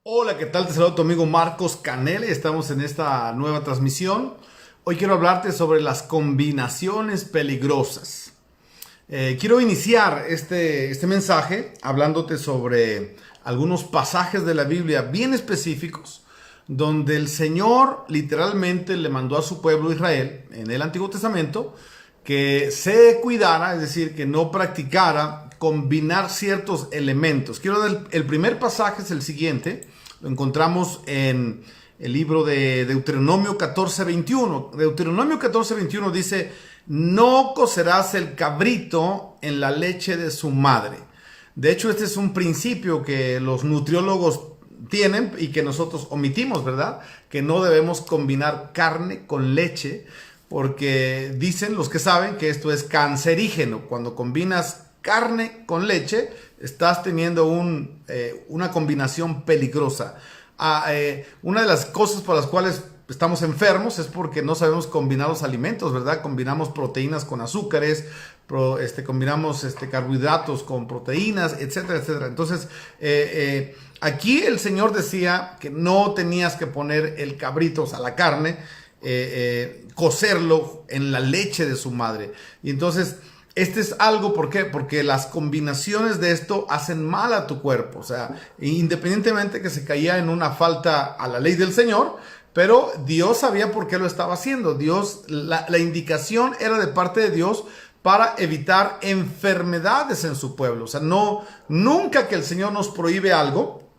Hola, ¿qué tal? Te saludo tu amigo Marcos Canele. Estamos en esta nueva transmisión. Hoy quiero hablarte sobre las combinaciones peligrosas. Quiero iniciar este mensaje hablándote sobre algunos pasajes de la Biblia bien específicos donde el Señor literalmente le mandó a su pueblo Israel en el Antiguo Testamento que se cuidara, es decir, que no practicara combinar ciertos elementos. Quiero dar el primer pasaje, es el siguiente. Lo encontramos en el libro de Deuteronomio 14:21. Deuteronomio 14:21 dice: no cocerás el cabrito en la leche de su madre. De hecho, este es un principio que los nutriólogos tienen y que nosotros omitimos, ¿verdad? Que no debemos combinar carne con leche, porque dicen los que saben que esto es cancerígeno. Cuando combinas carne con leche, estás teniendo una combinación peligrosa. Una de las cosas por las cuales estamos enfermos es porque no sabemos combinar los alimentos, ¿verdad? Combinamos proteínas con azúcares, combinamos carbohidratos con proteínas, etcétera, etcétera. Entonces, aquí el Señor decía que no tenías que poner el cabrito, o sea, la carne, cocerlo en la leche de su madre. Y entonces, este es algo, ¿por qué? Porque las combinaciones de esto hacen mal a tu cuerpo. O sea, independientemente que se caía en una falta a la ley del Señor, pero Dios sabía por qué lo estaba haciendo. Dios, la indicación era de parte de Dios para evitar enfermedades en su pueblo. O sea, nunca que el Señor nos prohíbe algo,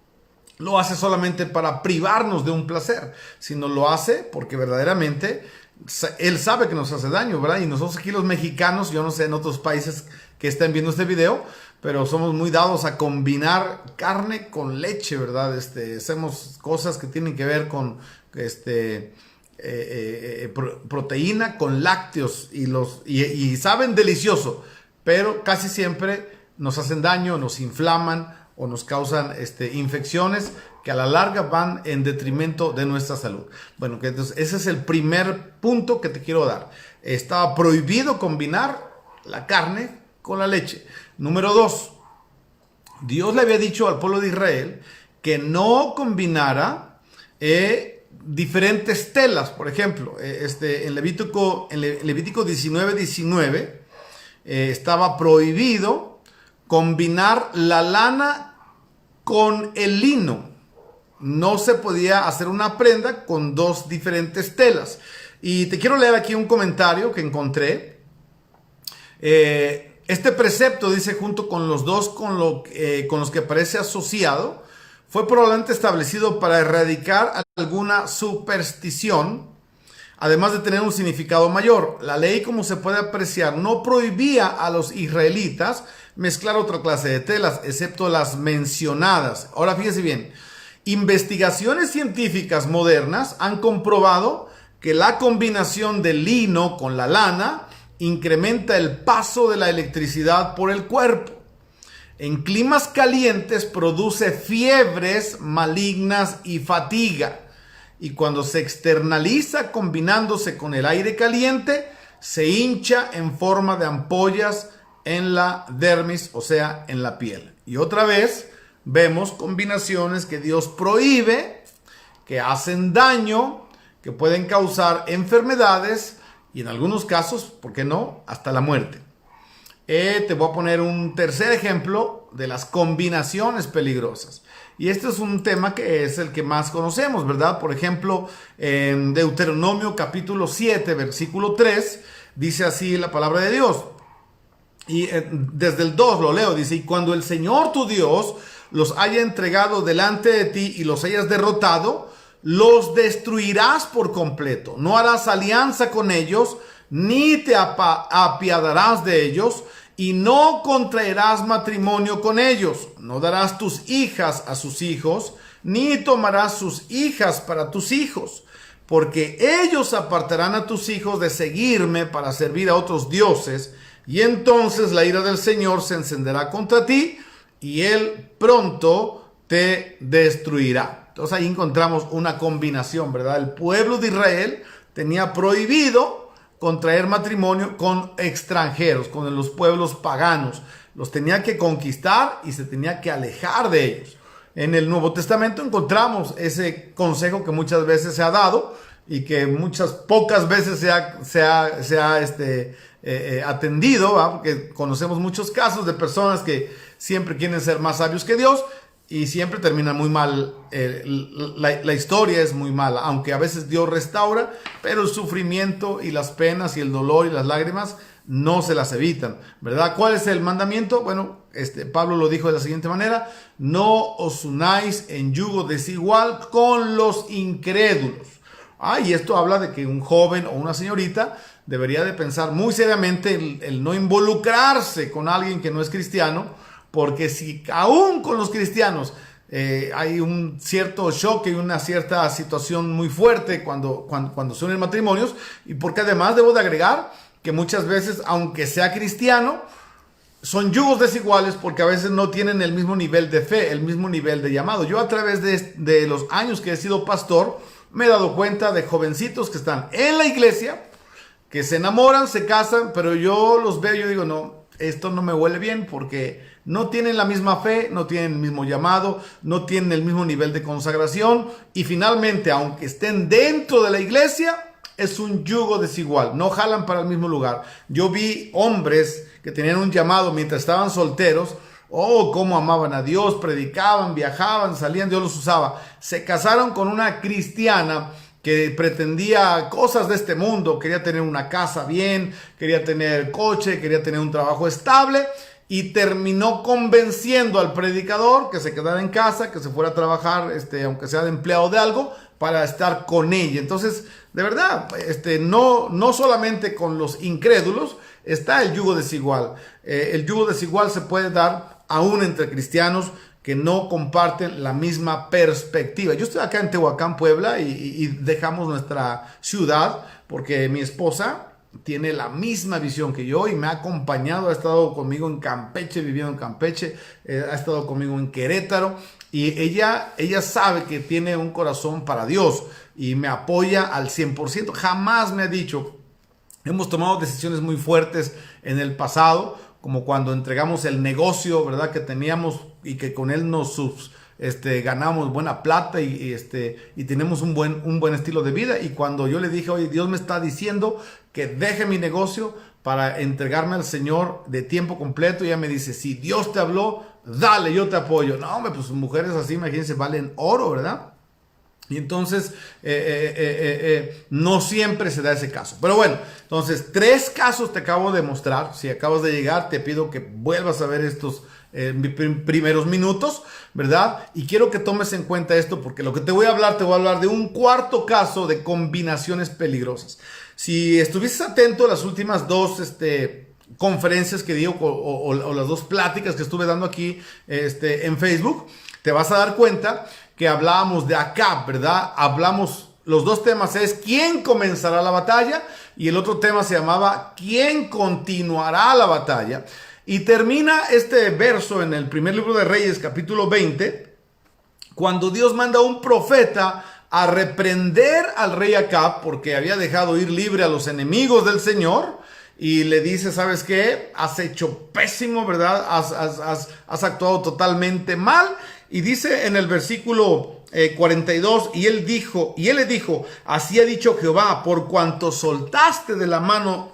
lo hace solamente para privarnos de un placer, sino lo hace porque verdaderamente Él sabe que nos hace daño, ¿verdad? Y nosotros aquí los mexicanos, yo no sé en otros países que estén viendo este video, pero somos muy dados a combinar carne con leche, ¿verdad? Hacemos cosas que tienen que ver con proteína con lácteos y saben delicioso, pero casi siempre nos hacen daño, nos inflaman o nos causan infecciones que a la larga van en detrimento de nuestra salud. Bueno, entonces ese es el primer punto que te quiero dar. Estaba prohibido combinar la carne con la leche. Número 2, Dios le había dicho al pueblo de Israel que no combinara diferentes telas. Por ejemplo, en Levítico 19:19 estaba prohibido combinar la lana con el lino. No se podía hacer una prenda con dos diferentes telas. Y te quiero leer aquí un comentario que encontré. Este precepto, dice, junto con los dos con los que parece asociado, fue probablemente establecido para erradicar alguna superstición, además de tener un significado mayor. La ley, como se puede apreciar, no prohibía a los israelitas mezclar otra clase de telas, excepto las mencionadas. Ahora fíjese bien, investigaciones científicas modernas han comprobado que la combinación de lino con la lana incrementa el paso de la electricidad por el cuerpo. En climas calientes produce fiebres malignas y fatiga. Y cuando se externaliza combinándose con el aire caliente, se hincha en forma de ampollas en la dermis, o sea, en la piel. Y otra vez vemos combinaciones que Dios prohíbe, que hacen daño, que pueden causar enfermedades y en algunos casos, ¿por qué no?, hasta la muerte. Te voy a poner un tercer ejemplo de las combinaciones peligrosas. Y este es un tema que es el que más conocemos, ¿verdad? Por ejemplo, en Deuteronomio capítulo 7, versículo 3, dice así la palabra de Dios. Y desde el 2 lo leo, dice: y cuando el Señor tu Dios los haya entregado delante de ti y los hayas derrotado, los destruirás por completo. No harás alianza con ellos, ni te apiadarás de ellos, y no contraerás matrimonio con ellos. No darás tus hijas a sus hijos, ni tomarás sus hijas para tus hijos, porque ellos apartarán a tus hijos de seguirme para servir a otros dioses, y entonces la ira del Señor se encenderá contra ti, y Él pronto te destruirá. Entonces ahí encontramos una combinación, ¿verdad? El pueblo de Israel tenía prohibido contraer matrimonio con extranjeros, con los pueblos paganos. Los tenía que conquistar y se tenía que alejar de ellos. en el Nuevo Testamento encontramos ese consejo que muchas veces se ha dado y que pocas veces se ha atendido, ¿va? Porque conocemos muchos casos de personas que siempre quieren ser más sabios que Dios y siempre termina muy mal. La historia es muy mala, aunque a veces Dios restaura, pero el sufrimiento y las penas y el dolor y las lágrimas no se las evitan, ¿verdad? ¿Cuál es el mandamiento? Bueno, Pablo lo dijo de la siguiente manera: no os unáis en yugo desigual con los incrédulos. Y esto habla de que un joven o una señorita debería de pensar muy seriamente el no involucrarse con alguien que no es cristiano, porque si aún con los cristianos hay un cierto choque y una cierta situación muy fuerte cuando se unen matrimonios, y porque además debo de agregar que muchas veces, aunque sea cristiano, son yugos desiguales porque a veces no tienen el mismo nivel de fe, el mismo nivel de llamado. Yo, a través de los años que he sido pastor, me he dado cuenta de jovencitos que están en la iglesia, que se enamoran, se casan, pero yo los veo y yo digo, no, esto no me huele bien, porque no tienen la misma fe, no tienen el mismo llamado, no tienen el mismo nivel de consagración, y finalmente, aunque estén dentro de la iglesia, es un yugo desigual, no jalan para el mismo lugar. Yo vi hombres que tenían un llamado mientras estaban solteros. Cómo amaban a Dios, predicaban, viajaban, salían, Dios los usaba. Se casaron con una cristiana que pretendía cosas de este mundo, quería tener una casa bien, quería tener coche, quería tener un trabajo estable, y terminó convenciendo al predicador que se quedara en casa, que se fuera a trabajar, aunque sea de empleado de algo, para estar con ella. Entonces, de verdad, no solamente con los incrédulos está el yugo desigual. El yugo desigual se puede dar aún entre cristianos que no comparten la misma perspectiva. Yo estoy acá en Tehuacán, Puebla, y dejamos nuestra ciudad porque mi esposa tiene la misma visión que yo y me ha acompañado, ha estado conmigo en Campeche, viviendo en Campeche, ha estado conmigo en Querétaro, y ella sabe que tiene un corazón para Dios y me apoya al 100%. Jamás me ha dicho, hemos tomado decisiones muy fuertes en el pasado, como cuando entregamos el negocio, ¿verdad?, que teníamos, y que con él ganamos buena plata y tenemos un buen estilo de vida. Y cuando yo le dije, oye, Dios me está diciendo que deje mi negocio para entregarme al Señor de tiempo completo, ella me dice, si Dios te habló, dale, yo te apoyo. No, hombre, pues mujeres así, imagínense, valen oro, ¿verdad? Y entonces no siempre se da ese caso. Pero bueno, entonces 3 casos te acabo de mostrar. Si acabas de llegar, te pido que vuelvas a ver estos primeros minutos, ¿verdad? Y quiero que tomes en cuenta esto, porque lo que te voy a hablar de un cuarto caso de combinaciones peligrosas. Si estuviste atento a las últimas 2 conferencias que di, o las 2 pláticas que estuve dando aquí en Facebook, te vas a dar cuenta que hablábamos de Acab, ¿verdad? Los 2 temas es ¿quién comenzará la batalla? Y el otro tema se llamaba ¿quién continuará la batalla? Y termina este verso en el primer libro de Reyes, capítulo 20, cuando Dios manda a un profeta a reprender al rey Acab porque había dejado ir libre a los enemigos del Señor. Y le dice, ¿sabes qué? Has hecho pésimo, ¿verdad? Has actuado totalmente mal. Y dice en el versículo 42, y él le dijo, así ha dicho Jehová, por cuanto soltaste de la mano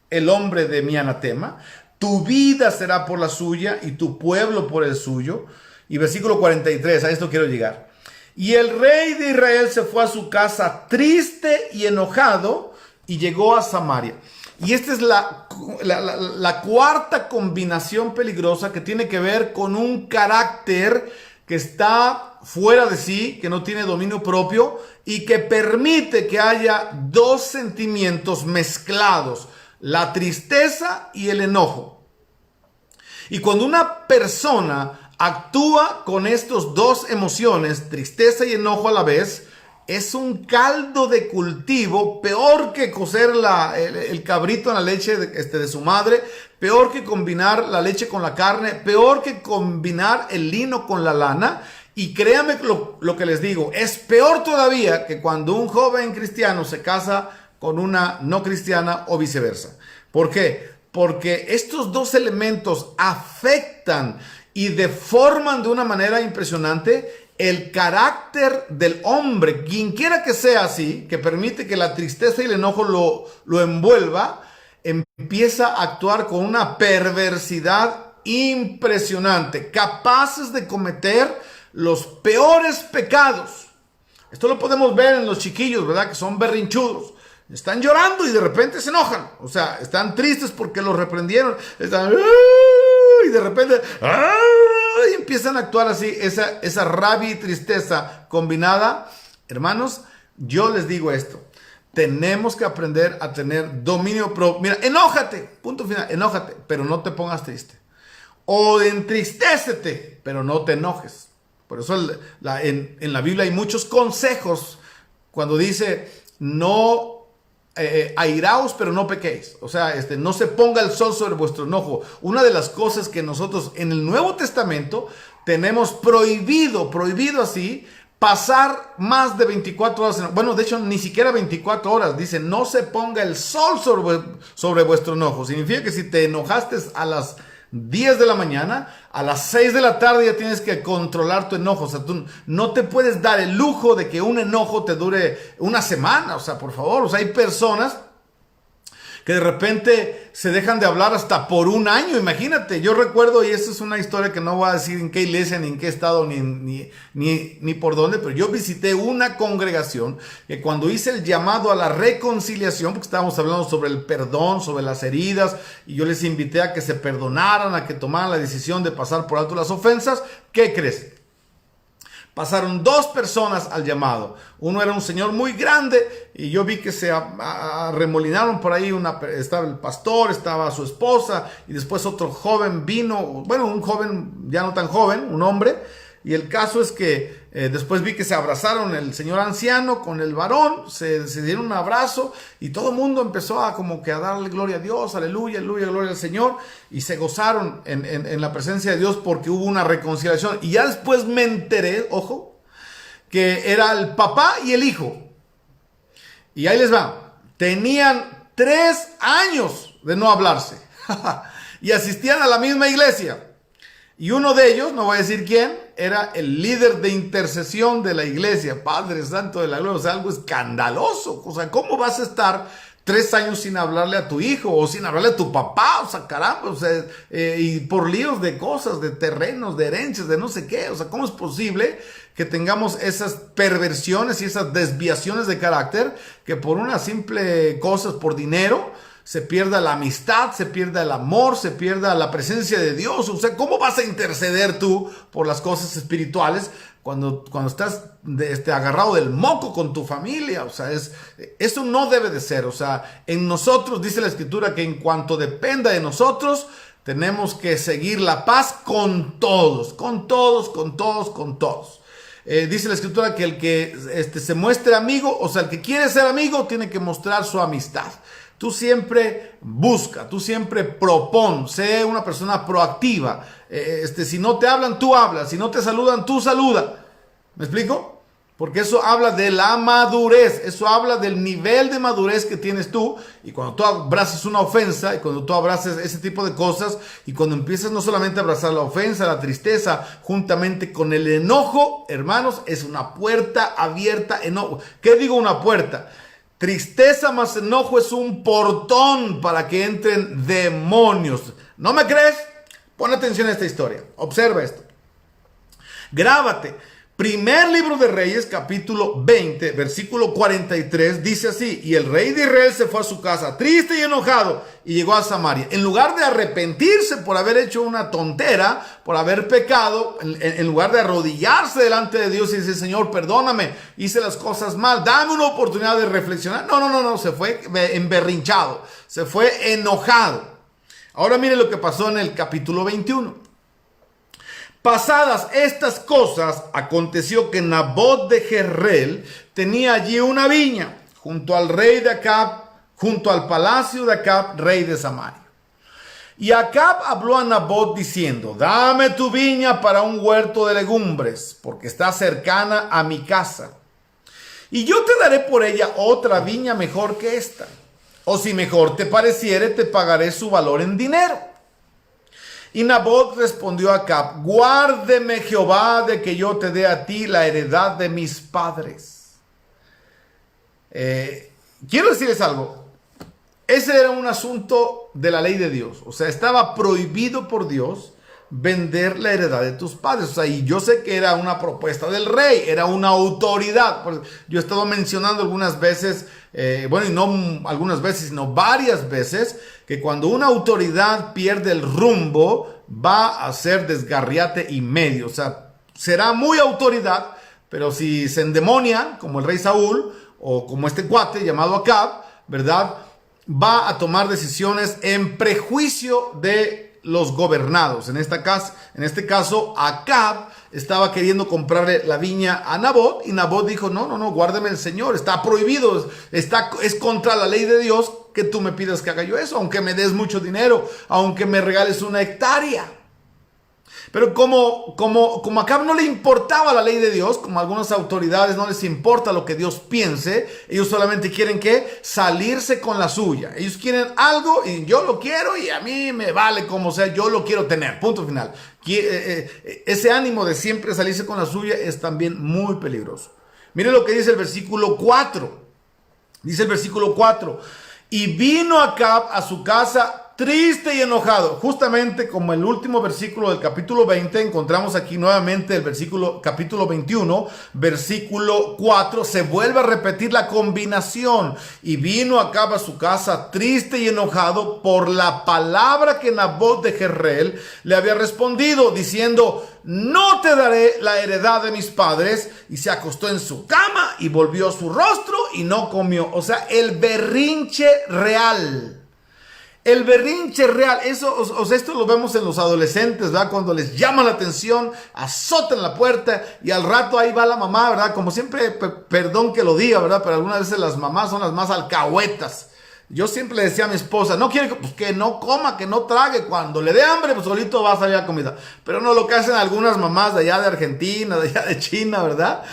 el hombre de mi anatema, tu vida será por la suya y tu pueblo por el suyo. Y versículo 43, a esto quiero llegar. Y el rey de Israel se fue a su casa triste y enojado y llegó a Samaria. Y esta es la cuarta combinación peligrosa, que tiene que ver con un carácter que está fuera de sí, que no tiene dominio propio y que permite que haya 2 sentimientos mezclados, la tristeza y el enojo. Y cuando una persona actúa con estas 2 emociones, tristeza y enojo a la vez, es un caldo de cultivo, peor que cocer el cabrito en la leche de su madre, peor que combinar la leche con la carne, peor que combinar el lino con la lana. Y créanme lo que les digo, es peor todavía que cuando un joven cristiano se casa con una no cristiana o viceversa. ¿Por qué? Porque estos 2 elementos afectan y deforman de una manera impresionante el carácter del hombre. Quien quiera que sea así, que permite que la tristeza y el enojo lo envuelva, empieza a actuar con una perversidad impresionante, capaces de cometer los peores pecados. Esto lo podemos ver en los chiquillos, ¿verdad? Que son berrinchudos. Están llorando y de repente se enojan. O sea, están tristes porque los reprendieron. Están... y de repente... y empiezan a actuar así. Esa rabia y tristeza combinada. Hermanos, yo les digo esto. Tenemos que aprender a tener dominio propio. Mira, enójate. Punto final. Enójate, pero no te pongas triste. O entristécete, pero no te enojes. Por eso en la Biblia hay muchos consejos cuando dice no airaos, pero no pequéis. O sea, no se ponga el sol sobre vuestro enojo. Una de las cosas que nosotros en el Nuevo Testamento tenemos prohibido así, pasar más de 24 horas. Bueno, de hecho, ni siquiera 24 horas. Dice, no se ponga el sol sobre vuestro enojo. Significa que si te enojaste a las 10 de la mañana, a las 6 de la tarde ya tienes que controlar tu enojo. O sea, tú no te puedes dar el lujo de que un enojo te dure una semana. O sea, por favor, o sea, hay personas que de repente se dejan de hablar hasta por un año. Imagínate, yo recuerdo, y esta es una historia que no voy a decir en qué iglesia, ni en qué estado, ni por dónde, pero yo visité una congregación que cuando hice el llamado a la reconciliación, porque estábamos hablando sobre el perdón, sobre las heridas, y yo les invité a que se perdonaran, a que tomaran la decisión de pasar por alto las ofensas. ¿Qué crees? Pasaron 2 personas al llamado. Uno era un señor muy grande y yo vi que se arremolinaron por ahí. Estaba el pastor, estaba su esposa y después otro joven vino. Bueno, un joven ya no tan joven, un hombre. Y el caso es que después vi que se abrazaron el señor anciano con el varón, se dieron un abrazo y todo el mundo empezó a como que a darle gloria a Dios, aleluya, aleluya, gloria al Señor, y se gozaron en la presencia de Dios porque hubo una reconciliación. Y ya después me enteré, ojo, que era el papá y el hijo. Y ahí les va, tenían 3 años de no hablarse y asistían a la misma iglesia. Y uno de ellos, no voy a decir quién, era el líder de intercesión de la iglesia, Padre Santo de la Gloria. O sea, algo escandaloso. O sea, ¿cómo vas a estar 3 años sin hablarle a tu hijo o sin hablarle a tu papá? O sea, caramba, o sea, y por líos de cosas, de terrenos, de herencias, de no sé qué. O sea, ¿cómo es posible que tengamos esas perversiones y esas desviaciones de carácter que por una simple cosa, por dinero, se pierda la amistad, se pierda el amor, se pierda la presencia de Dios? O sea, ¿cómo vas a interceder tú por las cosas espirituales cuando estás agarrado del moco con tu familia? O sea, eso no debe de ser. O sea, en nosotros dice la Escritura que en cuanto dependa de nosotros, tenemos que seguir la paz con todos, con todos, con todos, con todos. Dice la Escritura que el que se muestre amigo, o sea, el que quiere ser amigo, tiene que mostrar su amistad. Tú siempre busca, tú siempre propón, sé una persona proactiva. Si no te hablan, tú hablas. Si no te saludan, tú saluda. ¿Me explico? Porque eso habla de la madurez, eso habla del nivel de madurez que tienes tú. Y cuando tú abrazas una ofensa, y cuando tú abrazas ese tipo de cosas, y cuando empiezas no solamente a abrazar la ofensa, la tristeza, juntamente con el enojo, hermanos, es una puerta abierta. Enojo. ¿Qué digo una puerta? Tristeza más enojo es un portón para que entren demonios. ¿No me crees? Pon atención a esta historia. Observa esto. Grábate. Primer libro de Reyes, capítulo 20, versículo 43, dice así: y el rey de Israel se fue a su casa triste y enojado y llegó a Samaria. En lugar de arrepentirse por haber hecho una tontera, por haber pecado, en lugar de arrodillarse delante de Dios y decir: Señor, perdóname, hice las cosas mal, dame una oportunidad de reflexionar. No, se fue emberrinchado, se fue enojado. Ahora mire lo que pasó en el capítulo 21. Pasadas estas cosas, aconteció que Nabot de Jezreel tenía allí una viña junto al rey de Acab, junto al palacio de Acab, rey de Samaria. Y Acab habló a Nabot diciendo: dame tu viña para un huerto de legumbres, porque está cercana a mi casa. Y yo te daré por ella otra viña mejor que esta. O si mejor te pareciere, te pagaré su valor en dinero. Y Nabot respondió a Acab: guárdeme Jehová de que yo te dé a ti la heredad de mis padres. Quiero decirles algo. Ese era un asunto de la ley de Dios. O sea, estaba prohibido por Dios vender la heredad de tus padres. O sea, y yo sé que era una propuesta del rey, era una autoridad. Yo he estado mencionando algunas veces, bueno, y no algunas veces, sino varias veces, que cuando una autoridad pierde el rumbo, va a ser desgarriate y medio. O sea, será muy autoridad, pero si se endemonia, como el rey Saúl, o como este cuate llamado Acab, ¿verdad?, va a tomar decisiones en prejuicio de los gobernados. En este caso, Acab estaba queriendo comprarle la viña a Nabot, y Nabot dijo: no, guárdeme el Señor, está prohibido, es contra la ley de Dios que tú me pidas que haga yo eso, aunque me des mucho dinero, aunque me regales una hectárea. Pero como a Acab no le importaba la ley de Dios, como a algunas autoridades no les importa lo que Dios piense, ellos solamente quieren salirse con la suya. Ellos quieren algo y yo lo quiero y a mí me vale como sea, yo lo quiero tener, punto final. Ese ánimo de siempre salirse con la suya es también muy peligroso. Mire lo que dice el versículo 4. Dice el versículo 4: y vino Acab a su casa triste y enojado. Justamente como el último versículo del capítulo 20, encontramos aquí nuevamente el capítulo 21, versículo 4, se vuelve a repetir la combinación. Y vino Acab a su casa triste y enojado por la palabra que Nabot de Jezreel le había respondido, diciendo: no te daré la heredad de mis padres. Y se acostó en su cama y volvió su rostro y no comió. O sea, el berrinche real. El berrinche real, esto lo vemos en los adolescentes, ¿verdad? Cuando les llama la atención, azotan la puerta y al rato ahí va la mamá, ¿verdad? Como siempre, perdón que lo diga, ¿verdad? Pero algunas veces las mamás son las más alcahuetas. Yo siempre le decía a mi esposa: no quiere que no coma, que no trague. Cuando le dé hambre, pues solito va a salir la comida. Pero no lo que hacen algunas mamás de allá de Argentina, de allá de China, ¿verdad?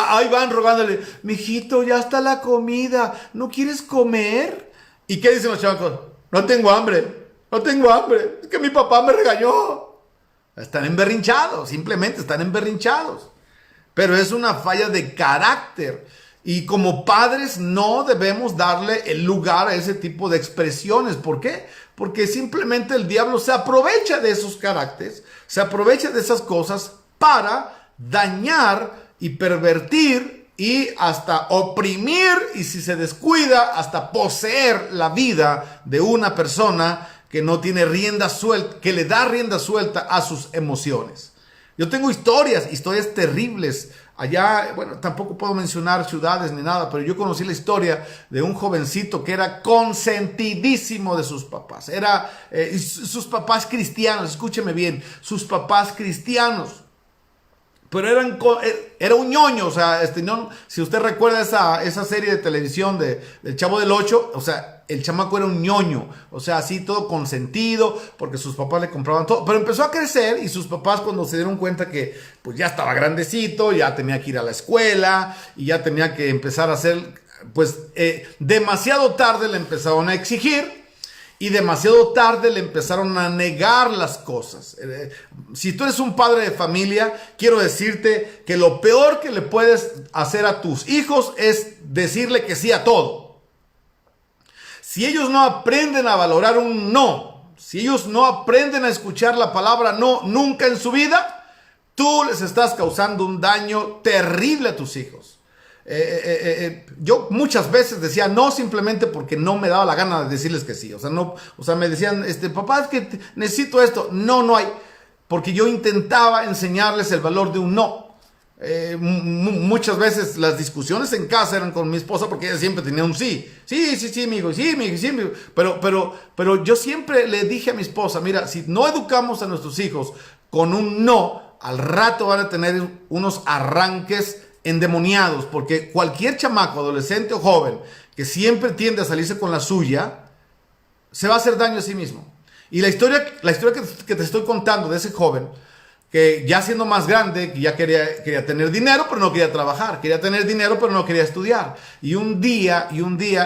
Ahí van rogándole: mijito, ya está la comida, ¿no quieres comer? ¿Y qué dicen los chamacos? No tengo hambre, es que mi papá me regañó. Están emberrinchados, simplemente están emberrinchados. Pero es una falla de carácter. Y como padres no debemos darle el lugar a ese tipo de expresiones. ¿Por qué? Porque simplemente el diablo se aprovecha de esos caracteres, se aprovecha de esas cosas para dañar y pervertir y hasta oprimir, y si se descuida, hasta poseer la vida de una persona que no tiene rienda suelta, que le da rienda suelta a sus emociones. Yo tengo historias terribles. Allá, bueno, tampoco puedo mencionar ciudades ni nada, pero yo conocí la historia de un jovencito que era consentidísimo de sus papás. Sus papás cristianos, escúcheme bien, sus papás cristianos. Pero era un ñoño, o sea, si usted recuerda esa serie de televisión del Chavo del Ocho, o sea, el chamaco era un ñoño, o sea, así todo consentido, porque sus papás le compraban todo, pero empezó a crecer y sus papás, cuando se dieron cuenta que pues ya estaba grandecito, ya tenía que ir a la escuela y ya tenía que empezar a hacer, pues demasiado tarde le empezaron a exigir. Y demasiado tarde le empezaron a negar las cosas. Si tú eres un padre de familia, quiero decirte que lo peor que le puedes hacer a tus hijos es decirle que sí a todo. Si ellos no aprenden a valorar un no, si ellos no aprenden a escuchar la palabra no nunca en su vida, tú les estás causando un daño terrible a tus hijos. Yo muchas veces decía no simplemente porque no me daba la gana de decirles que sí. O sea, me decían, papá, es que necesito esto. No hay. Porque yo intentaba enseñarles el valor de un no. Muchas veces las discusiones en casa eran con mi esposa porque ella siempre tenía un sí. Sí, mi hijo, sí, mi hijo, sí, mi hijo. Pero yo siempre le dije a mi esposa: mira, si no educamos a nuestros hijos con un no, al rato van a tener unos arranques endemoniados, porque cualquier chamaco, adolescente o joven que siempre tiende a salirse con la suya, se va a hacer daño a sí mismo. Y la historia que te estoy contando de ese joven, que ya siendo más grande, que ya quería tener dinero, pero no quería trabajar, quería tener dinero, pero no quería estudiar. Y un día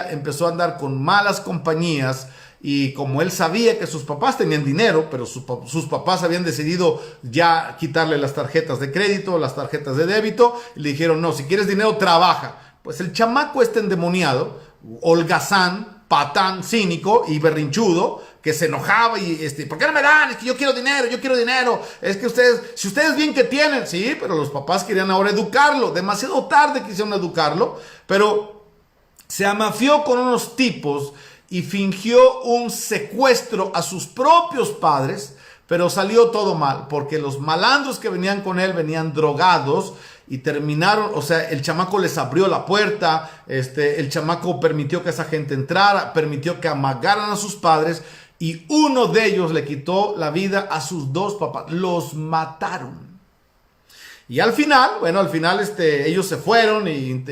empezó a andar con malas compañías y como él sabía que sus papás tenían dinero, pero sus papás habían decidido ya quitarle las tarjetas de crédito, las tarjetas de débito, y le dijeron, no, si quieres dinero, trabaja. Pues el chamaco endemoniado, holgazán, patán, cínico y berrinchudo, que se enojaba y, ¿por qué no me dan? Es que yo quiero dinero, es que si ustedes bien que tienen, sí, pero los papás querían ahora educarlo, demasiado tarde quisieron educarlo, pero se amafió con unos tipos y fingió un secuestro a sus propios padres, pero salió todo mal, porque los malandros que venían con él venían drogados y terminaron, o sea, el chamaco les abrió la puerta, el chamaco permitió que esa gente entrara, permitió que amagaran a sus padres y uno de ellos le quitó la vida a sus dos papás, los mataron. Y al final, ellos se fueron y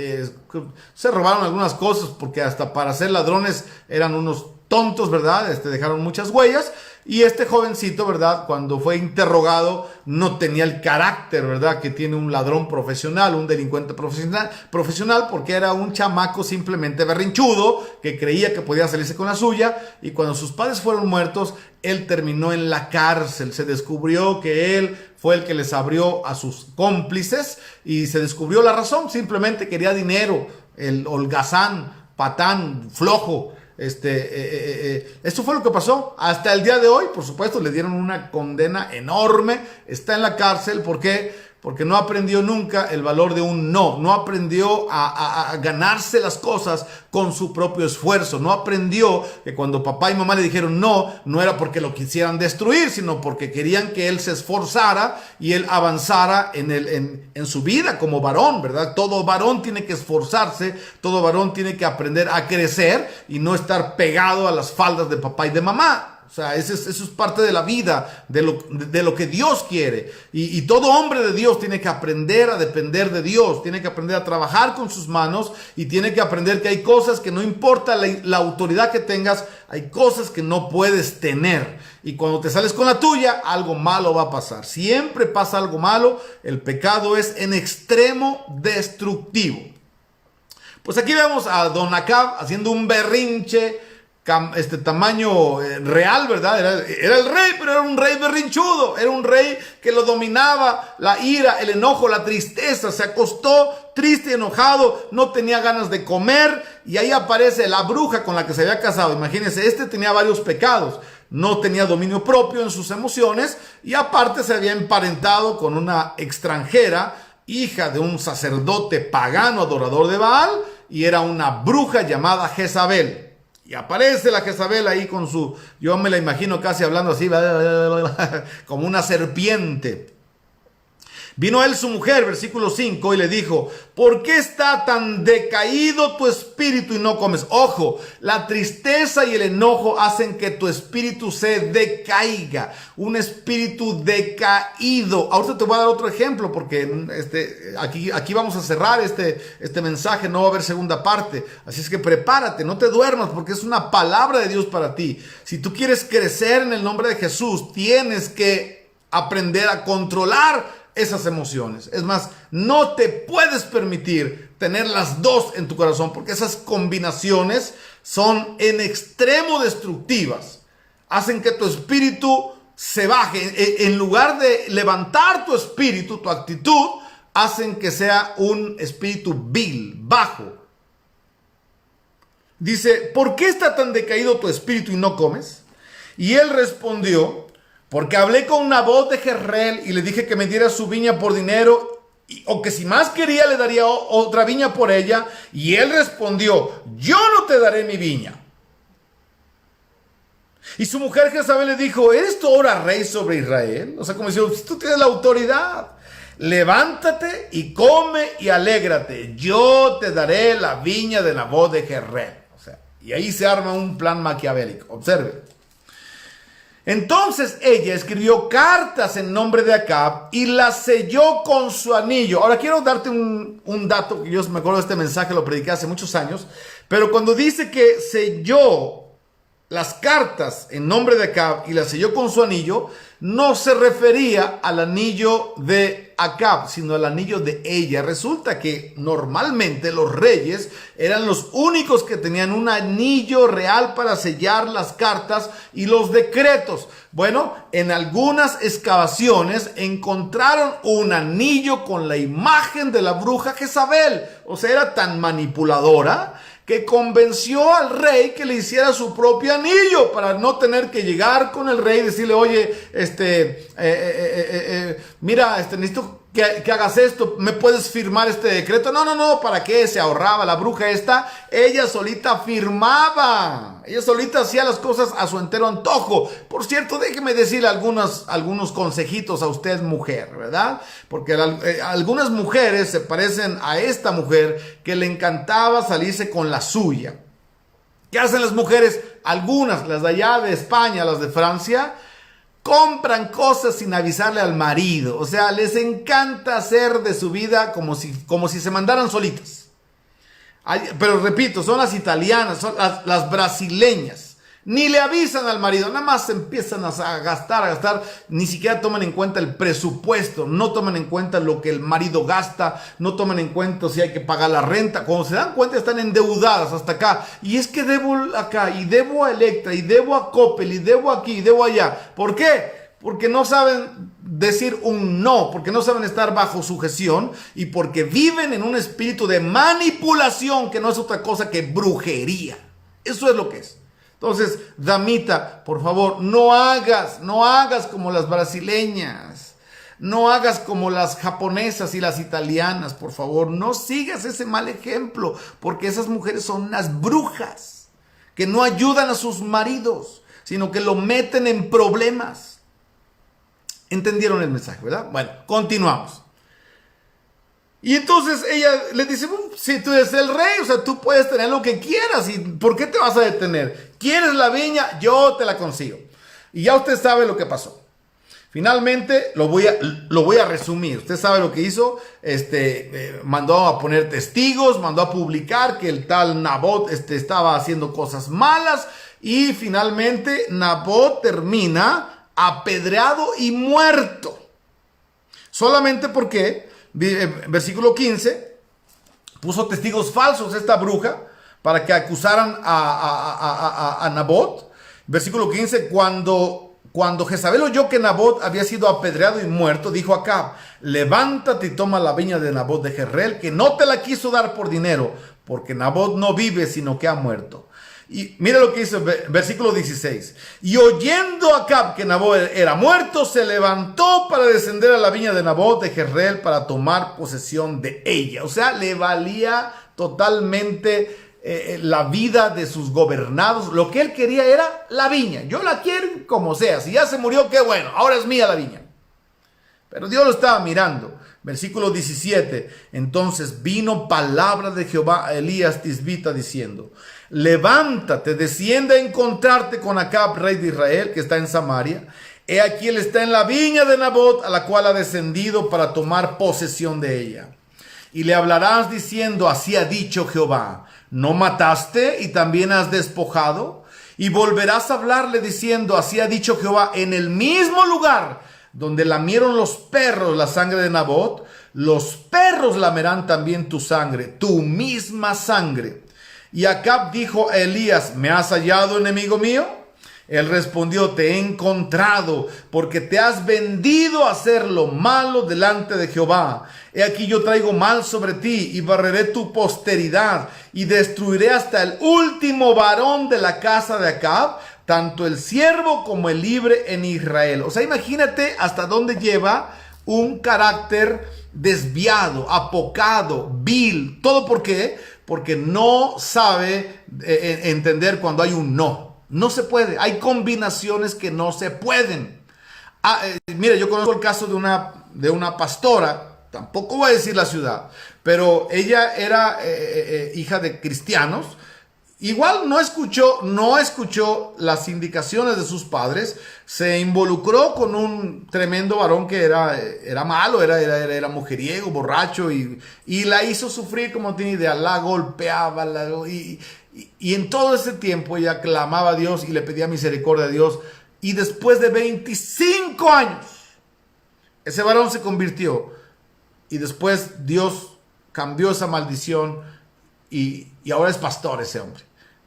se robaron algunas cosas porque hasta para ser ladrones eran unos tontos, ¿verdad? Dejaron muchas huellas. Y este jovencito, ¿verdad? Cuando fue interrogado, no tenía el carácter, ¿verdad? Que tiene un ladrón profesional, un delincuente profesional, porque era un chamaco simplemente berrinchudo, que creía que podía salirse con la suya. Y cuando sus padres fueron muertos, él terminó en la cárcel. Se descubrió que él fue el que les abrió a sus cómplices y se descubrió la razón. Simplemente quería dinero, el holgazán, patán, flojo. Esto fue lo que pasó. Hasta el día de hoy, por supuesto, le dieron una condena enorme. Está en la cárcel. ¿Por qué? Porque no aprendió nunca el valor de un no. No aprendió a ganarse las cosas con su propio esfuerzo. No aprendió que cuando papá y mamá le dijeron no, no era porque lo quisieran destruir, sino porque querían que él se esforzara y él avanzara en su vida como varón, ¿verdad? Todo varón tiene que esforzarse, todo varón tiene que aprender a crecer y no estar pegado a las faldas de papá y de mamá. O sea, eso es parte de la vida, de lo que Dios quiere. Y todo hombre de Dios tiene que aprender a depender de Dios, tiene que aprender a trabajar con sus manos y tiene que aprender que hay cosas que no importa la autoridad que tengas, hay cosas que no puedes tener. Y cuando te sales con la tuya, algo malo va a pasar. Siempre pasa algo malo, el pecado es en extremo destructivo. Pues aquí vemos a Don Acab haciendo un berrinche, tamaño real, ¿verdad? Era el rey, pero era un rey berrinchudo, era un rey que lo dominaba la ira, el enojo, la tristeza. Se acostó triste y enojado, no tenía ganas de comer y ahí aparece la bruja con la que se había casado. Imagínense, tenía varios pecados, no tenía dominio propio en sus emociones y aparte se había emparentado con una extranjera, hija de un sacerdote pagano adorador de Baal, y era una bruja llamada Jezabel. Y aparece la Jezabel ahí con yo me la imagino casi hablando así, como una serpiente. Vino él su mujer, versículo 5, y le dijo, ¿por qué está tan decaído tu espíritu y no comes? Ojo, la tristeza y el enojo hacen que tu espíritu se decaiga. Un espíritu decaído. Ahorita te voy a dar otro ejemplo porque aquí vamos a cerrar este mensaje. No va a haber segunda parte. Así es que prepárate, no te duermas porque es una palabra de Dios para ti. Si tú quieres crecer en el nombre de Jesús, tienes que aprender a controlar esas emociones. Es más, no te puedes permitir tener las dos en tu corazón porque esas combinaciones son en extremo destructivas. Hacen que tu espíritu se baje. En lugar de levantar tu espíritu, tu actitud, hacen que sea un espíritu vil, bajo. Dice, ¿por qué está tan decaído tu espíritu y no comes? Y él respondió, porque hablé con Nabot de Jezreel y le dije que me diera su viña por dinero, o que si más quería le daría otra viña por ella. Y él respondió, yo no te daré mi viña. Y su mujer Jezabel le dijo, ¿eres tú ahora rey sobre Israel? O sea, como diciendo, tú tienes la autoridad. Levántate y come y alégrate. Yo te daré la viña de Nabot de Jezreel. O sea, y ahí se arma un plan maquiavélico. Observe. Entonces ella escribió cartas en nombre de Acab y las selló con su anillo. Ahora quiero darte un dato, que yo me acuerdo de este mensaje, lo prediqué hace muchos años, pero cuando dice que selló las cartas en nombre de Acab y las selló con su anillo, no se refería al anillo de Acab, sino al anillo de ella. Resulta que normalmente los reyes eran los únicos que tenían un anillo real para sellar las cartas y los decretos. Bueno, en algunas excavaciones encontraron un anillo con la imagen de la bruja Jezabel. O sea, era tan manipuladora que convenció al rey que le hiciera su propio anillo para no tener que llegar con el rey y decirle, oye, mira, necesito que hagas esto, ¿me puedes firmar este decreto? No, ¿para qué? Se ahorraba la bruja esta, ella solita firmaba, ella solita hacía las cosas a su entero antojo. Por cierto, déjeme decirle algunos consejitos a usted, mujer, ¿verdad? Porque algunas mujeres se parecen a esta mujer que le encantaba salirse con la suya. ¿Qué hacen las mujeres? Algunas, las de allá de España, las de Francia, compran cosas sin avisarle al marido. O sea, les encanta hacer de su vida como si se mandaran solitas. Pero repito, son las italianas, son las brasileñas. Ni le avisan al marido, nada más empiezan a gastar, ni siquiera toman en cuenta el presupuesto, no toman en cuenta lo que el marido gasta, no toman en cuenta si hay que pagar la renta. Cuando se dan cuenta están endeudadas hasta acá, y es que debo acá, y debo a Electra, y debo a Coppel, y debo aquí, y debo allá. ¿Por qué? Porque no saben decir un no, porque no saben estar bajo sujeción y porque viven en un espíritu de manipulación que no es otra cosa que brujería. Eso es lo que es. Entonces, damita, por favor, no hagas como las brasileñas, no hagas como las japonesas y las italianas, por favor, no sigas ese mal ejemplo, porque esas mujeres son unas brujas que no ayudan a sus maridos, sino que lo meten en problemas. ¿Entendieron el mensaje, verdad? Bueno, continuamos. Y entonces ella le dice, si tú eres el rey, o sea, tú puedes tener lo que quieras, ¿y por qué te vas a detener? ¿Quieres la viña? Yo te la consigo. Y ya usted sabe lo que pasó. Finalmente, lo voy a resumir. Usted sabe lo que hizo. Mandó a poner testigos, mandó a publicar que el tal Nabot estaba haciendo cosas malas. Y finalmente, Nabot termina apedreado y muerto. Solamente porque, versículo 15, puso testigos falsos esta bruja para que acusaran a Nabot. Versículo 15, cuando Jezabel oyó que Nabot había sido apedreado y muerto, dijo a Acab, levántate y toma la viña de Nabot de Jezreel, que no te la quiso dar por dinero, porque Nabot no vive, sino que ha muerto. Y mira lo que hizo, versículo 16. Y oyendo Acab que Nabot era muerto, se levantó para descender a la viña de Nabot de Jezreel para tomar posesión de ella. O sea, le valía totalmente la vida de sus gobernados. Lo que él quería era la viña. Yo la quiero como sea. Si ya se murió, qué bueno. Ahora es mía la viña. Pero Dios lo estaba mirando. Versículo 17. Entonces vino palabra de Jehová a Elías Tisbita diciendo, levántate, desciende a encontrarte con Acab, rey de Israel, que está en Samaria. He aquí él está en la viña de Nabot, a la cual ha descendido para tomar posesión de ella. Y le hablarás diciendo, así ha dicho Jehová, ¿no mataste y también has despojado? Y volverás a hablarle diciendo, así ha dicho Jehová, en el mismo lugar donde lamieron los perros la sangre de Nabot, los perros lamerán también tu sangre, tu misma sangre. Y Acab dijo a Elías, ¿me has hallado, enemigo mío? Él respondió, te he encontrado, porque te has vendido a hacer lo malo delante de Jehová. He aquí yo traigo mal sobre ti, y barreré tu posteridad, y destruiré hasta el último varón de la casa de Acab, tanto el siervo como el libre en Israel. O sea, imagínate hasta dónde lleva un carácter desviado, apocado, vil. ¿Todo por qué? Porque no sabe entender cuando hay un no. No se puede. Hay combinaciones que no se pueden. Mira, yo conozco el caso de una pastora, tampoco voy a decir la ciudad, pero ella era hija de cristianos. Igual no escuchó las indicaciones de sus padres, se involucró con un tremendo varón que era malo, era mujeriego, borracho, y la hizo sufrir como tiene idea, la golpeaba, Y en todo ese tiempo ella clamaba a Dios y le pedía misericordia a Dios. Y después de 25 años, ese varón se convirtió. Y después Dios cambió esa maldición y ahora es pastor ese hombre.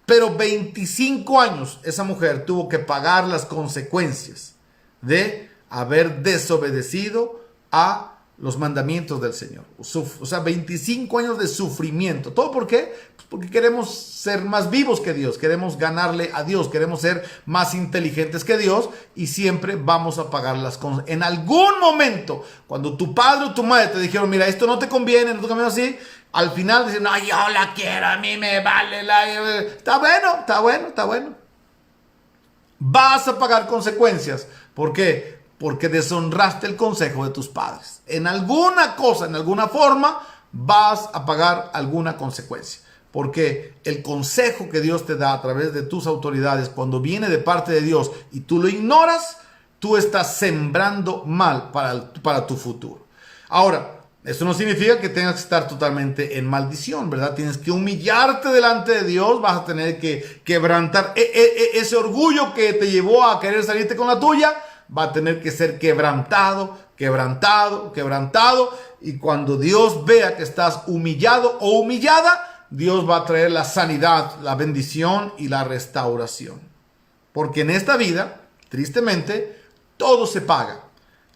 Pero 25 años esa mujer tuvo que pagar las consecuencias de haber desobedecido a los mandamientos del Señor. O sea, 25 años de sufrimiento. ¿Todo por qué? Pues porque queremos ser más vivos que Dios, queremos ganarle a Dios, queremos ser más inteligentes que Dios y siempre vamos a pagar las cosas. En algún momento, cuando tu padre o tu madre te dijeron, mira, esto no te conviene, no te conviene así, al final dicen, no, yo la quiero, a mí me vale la... Está bueno. Vas a pagar consecuencias. ¿Por qué? Porque deshonraste el consejo de tus padres. En alguna cosa, en alguna forma, vas a pagar alguna consecuencia. Porque el consejo que Dios te da a través de tus autoridades, cuando viene de parte de Dios y tú lo ignoras, tú estás sembrando mal para tu futuro. Ahora, eso no significa que tengas que estar totalmente en maldición, ¿verdad? Tienes que humillarte delante de Dios, vas a tener que quebrantar ese orgullo que te llevó a querer salirte con la tuya, va a tener que ser quebrantado. Y cuando Dios vea que estás humillado o humillada, Dios va a traer la sanidad, la bendición y la restauración. Porque en esta vida, tristemente, todo se paga.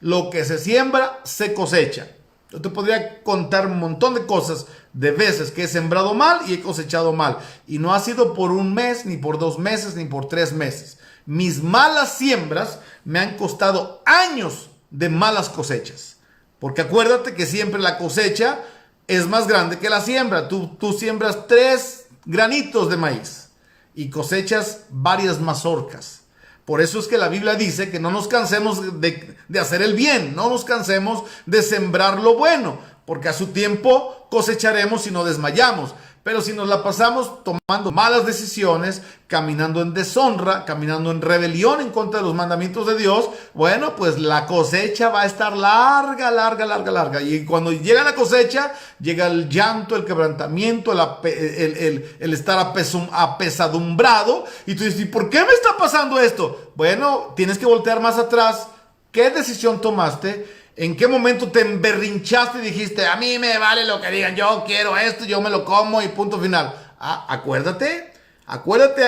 Lo que se siembra, se cosecha. Yo te podría contar un montón de cosas de veces que he sembrado mal y he cosechado mal. Y no ha sido por un mes, ni por 2 meses, ni por 3 meses. Mis malas siembras me han costado años de malas cosechas. Porque acuérdate que siempre la cosecha es más grande que la siembra. Tú siembras 3 granitos de maíz y cosechas varias mazorcas. Por eso es que la Biblia dice que no nos cansemos de hacer el bien, no nos cansemos de sembrar lo bueno, porque a su tiempo cosecharemos si no desmayamos. Pero si nos la pasamos tomando malas decisiones, caminando en deshonra, caminando en rebelión en contra de los mandamientos de Dios, bueno, pues la cosecha va a estar larga. Y cuando llega la cosecha, llega el llanto, el quebrantamiento, el estar apesadumbrado. Y tú dices, ¿y por qué me está pasando esto? Bueno, tienes que voltear más atrás. ¿Qué decisión tomaste? ¿En qué momento te emberrinchaste y dijiste, a mí me vale lo que digan, yo quiero esto, yo me lo como y punto final? Acuérdate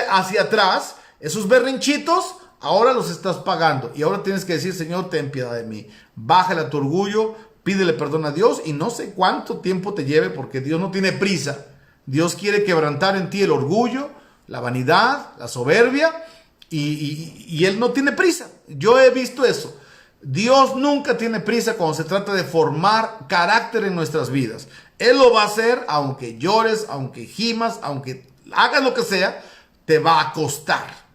hacia atrás, esos berrinchitos, ahora los estás pagando. Y ahora tienes que decir, Señor, ten piedad de mí. Bájale a tu orgullo, pídele perdón a Dios y no sé cuánto tiempo te lleve porque Dios no tiene prisa. Dios quiere quebrantar en ti el orgullo, la vanidad, la soberbia y Él no tiene prisa. Yo he visto eso. Dios nunca tiene prisa cuando se trata de formar carácter en nuestras vidas. Él lo va a hacer aunque llores, aunque gimas, aunque hagas lo que sea, te va a costar.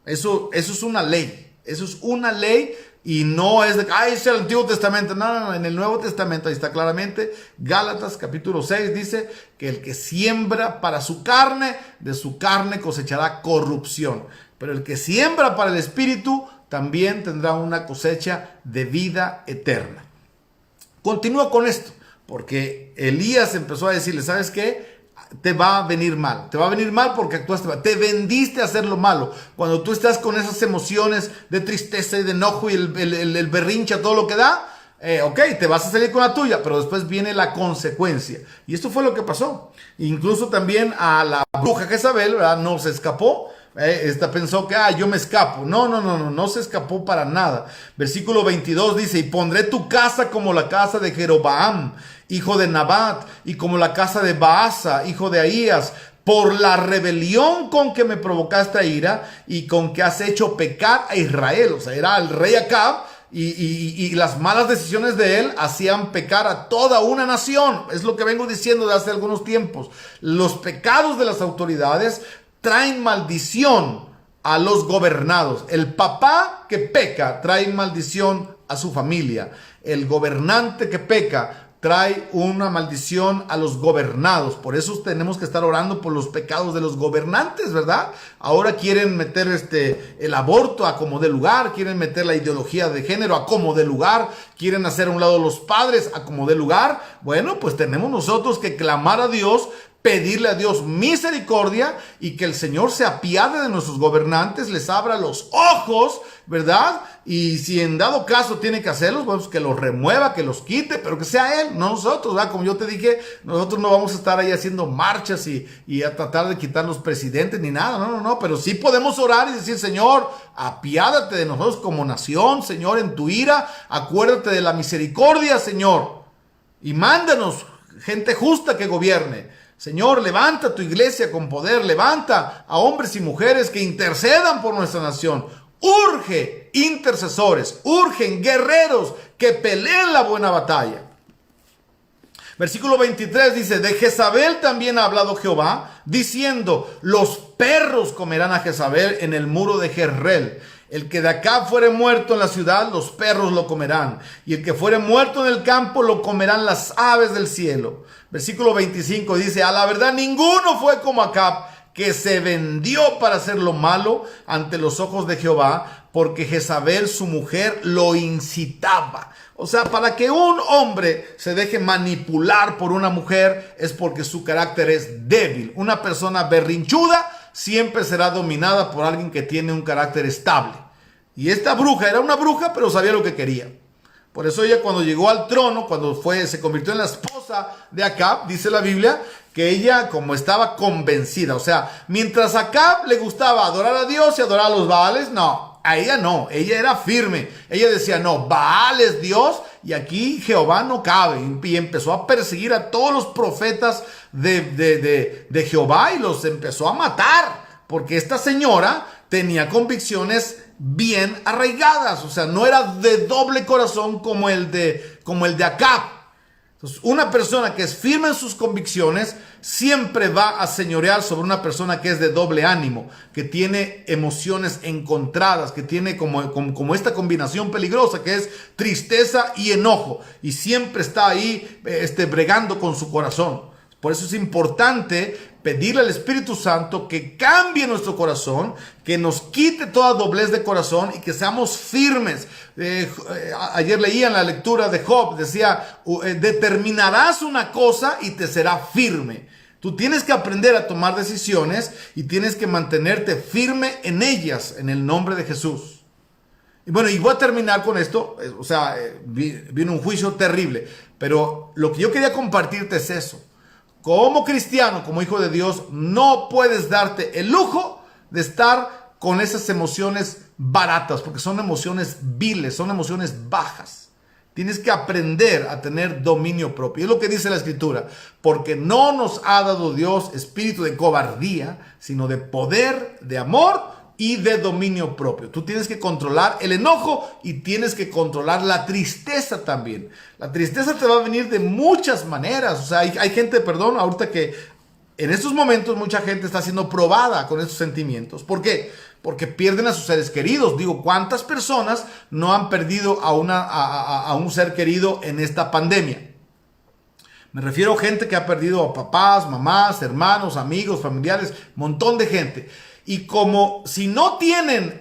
Eso es una ley. Eso es una ley y no es de, es el Antiguo Testamento. No, en el Nuevo Testamento ahí está claramente. Gálatas capítulo 6 dice que el que siembra para su carne, de su carne cosechará corrupción. Pero el que siembra para el Espíritu, también tendrá una cosecha de vida eterna. Continúa con esto, porque Elías empezó a decirle, ¿sabes qué? Te va a venir mal. Te va a venir mal porque actuaste mal. Te vendiste a hacer lo malo. Cuando tú estás con esas emociones de tristeza y de enojo y el berrinche, todo lo que da, ok, te vas a salir con la tuya, pero después viene la consecuencia. Y esto fue lo que pasó. Incluso también a la bruja Jezabel, ¿verdad? No se escapó. Esta pensó que yo me escapo. No se escapó para nada. Versículo 22 dice, y pondré tu casa como la casa de Jeroboam, hijo de Nabat, y como la casa de Baasa, hijo de Ahías, por la rebelión con que me provocaste a ira y con que has hecho pecar a Israel. O sea, era el rey Acab y las malas decisiones de él hacían pecar a toda una nación. Es lo que vengo diciendo de hace algunos tiempos. Los pecados de las autoridades traen maldición a los gobernados. El papá que peca trae maldición a su familia. El gobernante que peca trae una maldición a los gobernados. Por eso tenemos que estar orando por los pecados de los gobernantes, ¿verdad? Ahora quieren meter el aborto a como de lugar, quieren meter la ideología de género a como de lugar, quieren hacer a un lado los padres a como de lugar. Bueno, pues tenemos nosotros que clamar a Dios, pedirle a Dios misericordia y que el Señor se apiade de nuestros gobernantes, les abra los ojos, ¿verdad? Y si en dado caso tiene que hacerlos, bueno, pues que los remueva, que los quite, pero que sea Él, no nosotros, ¿verdad? Como yo te dije, nosotros no vamos a estar ahí haciendo marchas y a tratar de quitar los presidentes ni nada, no, pero sí podemos orar y decir, Señor, apiádate de nosotros como nación, Señor, en tu ira, acuérdate de la misericordia, Señor, y mándanos gente justa que gobierne. Señor, levanta tu iglesia con poder, levanta a hombres y mujeres que intercedan por nuestra nación. Urge intercesores, urgen guerreros que peleen la buena batalla. Versículo 23 dice, de Jezabel también ha hablado Jehová, diciendo, los perros comerán a Jezabel en el muro de Jezreel. El que de acá fuere muerto en la ciudad, los perros lo comerán. Y el que fuere muerto en el campo, lo comerán las aves del cielo. Versículo 25 dice, a la verdad ninguno fue como Acab, que se vendió para hacer lo malo ante los ojos de Jehová, porque Jezabel, su mujer, lo incitaba. O sea, para que un hombre se deje manipular por una mujer es porque su carácter es débil. Una persona berrinchuda siempre será dominada por alguien que tiene un carácter estable. Y esta bruja era una bruja, pero sabía lo que quería. Por eso ella, cuando llegó al trono, se convirtió en la esposa de Acab, dice la Biblia, que ella como estaba convencida. O sea, mientras a Acab le gustaba adorar a Dios y adorar a los Baales, no, a ella no, ella era firme. Ella decía, no, Baal es Dios y aquí Jehová no cabe. Y empezó a perseguir a todos los profetas de Jehová y los empezó a matar. Porque esta señora tenía convicciones bien arraigadas, o sea, no era de doble corazón como el de Acab. Entonces, una persona que es firme en sus convicciones siempre va a señorear sobre una persona que es de doble ánimo, que tiene emociones encontradas, que tiene como esta combinación peligrosa que es tristeza y enojo, y siempre está ahí bregando con su corazón. Por eso es importante pedirle al Espíritu Santo que cambie nuestro corazón, que nos quite toda doblez de corazón y que seamos firmes. Ayer leía en la lectura de Job, decía, determinarás una cosa y te será firme. Tú tienes que aprender a tomar decisiones y tienes que mantenerte firme en ellas, en el nombre de Jesús. Y bueno, y voy a terminar con esto. O sea, vino un juicio terrible, pero lo que yo quería compartirte es eso. Como cristiano, como hijo de Dios, no puedes darte el lujo de estar con esas emociones baratas, porque son emociones viles, son emociones bajas. Tienes que aprender a tener dominio propio. Es lo que dice la Escritura, porque no nos ha dado Dios espíritu de cobardía, sino de poder, de amor y de dominio propio. Tú tienes que controlar el enojo y tienes que controlar la tristeza también. La tristeza te va a venir de muchas maneras. O sea, hay gente, ahorita que en estos momentos mucha gente está siendo probada con estos sentimientos. ¿Por qué? Porque pierden a sus seres queridos. Digo, ¿cuántas personas no han perdido a un ser querido en esta pandemia? Me refiero a gente que ha perdido a papás, mamás, hermanos, amigos, familiares, montón de gente. Y como si no tienen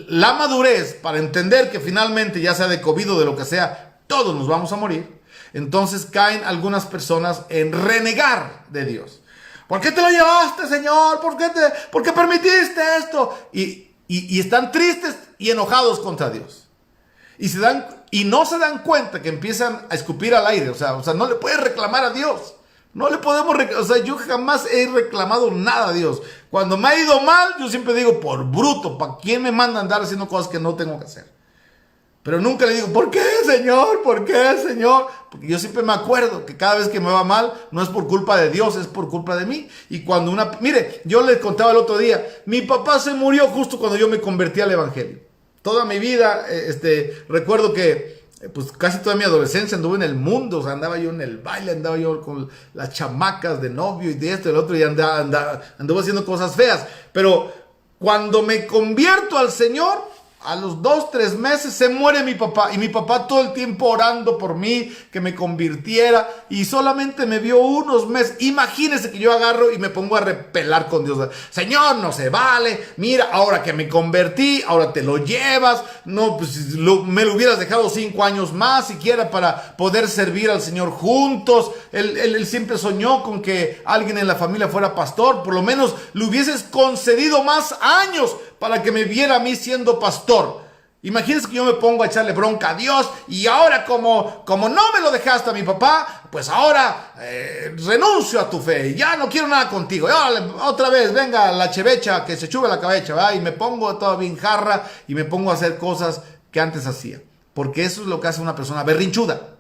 la madurez para entender que finalmente, ya sea de COVID o de lo que sea, todos nos vamos a morir, entonces caen algunas personas en renegar de Dios. ¿Por qué te lo llevaste, Señor? ¿Por qué permitiste esto? Y están tristes y enojados contra Dios. Y no se dan cuenta que empiezan a escupir al aire. O sea, no le puedes reclamar a Dios. No le podemos reclamar. O sea, yo jamás he reclamado nada a Dios. Cuando me ha ido mal, yo siempre digo, por bruto, ¿para quién me manda a andar haciendo cosas que no tengo que hacer? Pero nunca le digo, ¿por qué, Señor? ¿Por qué, Señor? Porque yo siempre me acuerdo que cada vez que me va mal, no es por culpa de Dios, es por culpa de mí. Y cuando mire, yo les contaba el otro día, mi papá se murió justo cuando yo me convertí al Evangelio. Toda mi vida, recuerdo que pues casi toda mi adolescencia anduve en el mundo, o sea, andaba yo en el baile, andaba yo con las chamacas de novio y de esto y del otro, y anduve haciendo cosas feas. Pero cuando me convierto al Señor, A los 2, 3 meses se muere mi papá, y mi papá todo el tiempo orando por mí, que me convirtiera, y solamente me vio unos meses. Imagínense que yo agarro y me pongo a repelar con Dios. Señor, no se vale, mira, ahora que me convertí, ahora te lo llevas, no, pues me lo hubieras dejado 5 años más siquiera para poder servir al Señor juntos. Él siempre soñó con que alguien en la familia fuera pastor, por lo menos le hubieses concedido más años para que me viera a mí siendo pastor. Imagínense que yo me pongo a echarle bronca a Dios, y ahora como no me lo dejaste a mi papá, pues ahora renuncio a tu fe, ya no quiero nada contigo. Y otra vez, venga la chevecha, que se chuve la cabeza, ¿verdad? Y me pongo toda bien jarra y me pongo a hacer cosas que antes hacía. Porque eso es lo que hace una persona berrinchuda,